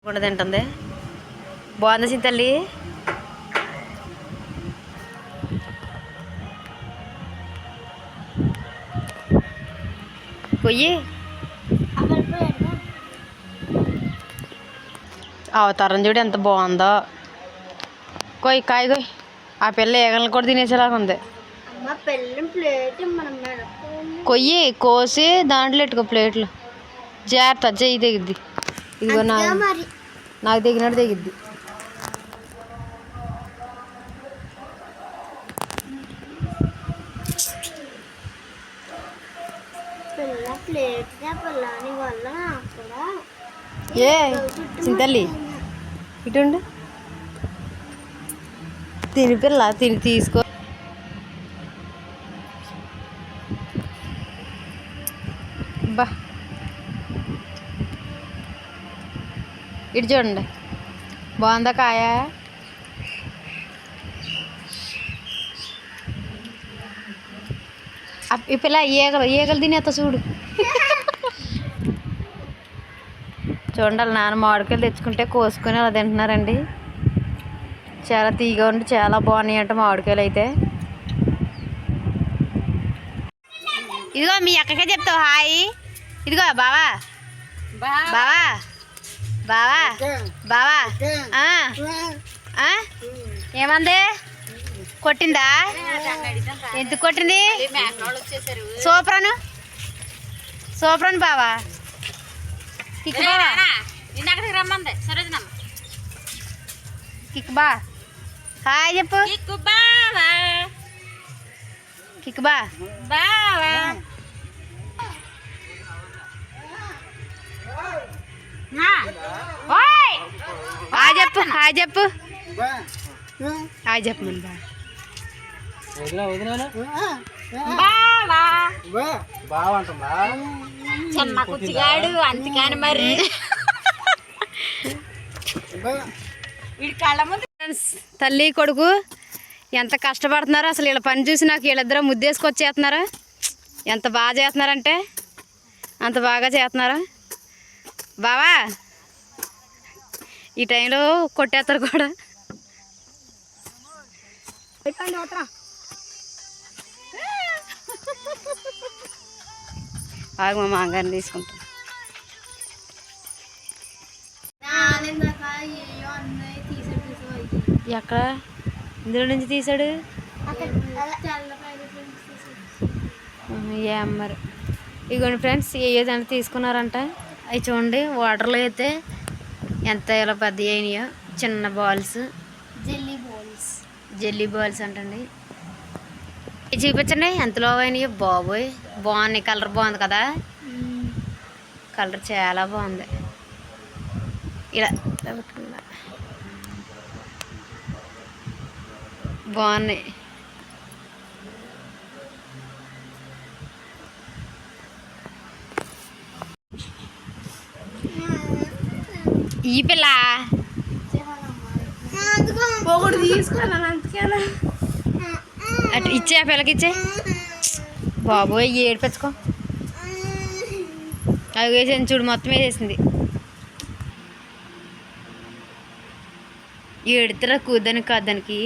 కూడా తింటుంది. బాగుంది చింతల్లి. కొయ్యి అవతారం చూడు ఎంత బాగుందో. కొయ్యి కాయ కొయ్యి. ఆ పిల్ల ఏగలను కూడా తినేసేలాగా ఉంది. కొయ్యి కోసి దాంట్లో పెట్టుకో ప్లేట్లు. జాగ్రత్త చెయ్యి తెగిద్ది. ఇదిగో నాకు తెగినట్టు తెగిద్ది. ఏ చింతల్లి ఇటుండు. తిని పిల్ల తిని తీసుకో. బా ఇటు చూడండి బాగుందా కాయ. ఈ పిల్ల ఈగలు తినేస్తా చూడు. చూడండి వాళ్ళ నాన్న మామిడికాయలు తెచ్చుకుంటే కోసుకొని అలా తింటున్నారండి. చాలా తీగా ఉండి చాలా బాగున్నాయి అంట మామిడికాయలు అయితే. ఇదిగో మీ అక్కకే చెప్తావు హాయ్. ఇదిగో బావా బావా బావా బావా ఏమంది? కొట్టిందా? ఎందుకు కొట్టింది? సూపరను సూపరను బావా. కిక్ బావా రమ్మంది సరోజనమ్మ. కిక్ బా హాయ్ చెప్పు. కిక్ బావా కిక్ బా బావా. హాయ్ చెప్పు హాయ్ చెప్పు హాయ్ చెప్పు మన చిన్న కుచ్చిగాడు అంతకాని మరి. తల్లి కొడుకు ఎంత కష్టపడుతున్నారో అసలు. వీళ్ళ పని చూసి నాకు వీళ్ళిద్దరూ ముద్దేసుకొచ్చేస్తున్నారా. ఎంత బాగా చేస్తున్నారంటే అంత బాగా చేస్తున్నారు బావా. ఈ టైంలో కొట్టేస్తారు కూడా. ఆగు మా మాంగారిని తీసుకుంటా. ఎక్కడ ఇందులో నుంచి తీసాడు ఏ అమ్మారు. ఇగోండి ఫ్రెండ్స్ ఏదైనా తీసుకున్నారంట. అవి చూడండి వాటర్లో అయితే ఎంత ఇలా పెద్ద అయినాయో. చిన్న బాల్స్ జెల్లీ బాల్స్ అంటండి. ఇవి చూపించండి ఎంతలో అయినాయో. బాబోయ్ బాగున్నాయి. కలర్ బాగుంది కదా. కలర్ చాలా బాగుంది. ఇలా బాగున్నాయి. ఈ పిల్ల అటు ఇచ్చే ఆ పిల్లకి ఇచ్చే. బాబోయ్ ఏడిపించుకో. అవి వేసేది చూడు మొత్తం వేసేసింది. ఏడుతారా కూదానికి కాదానికి.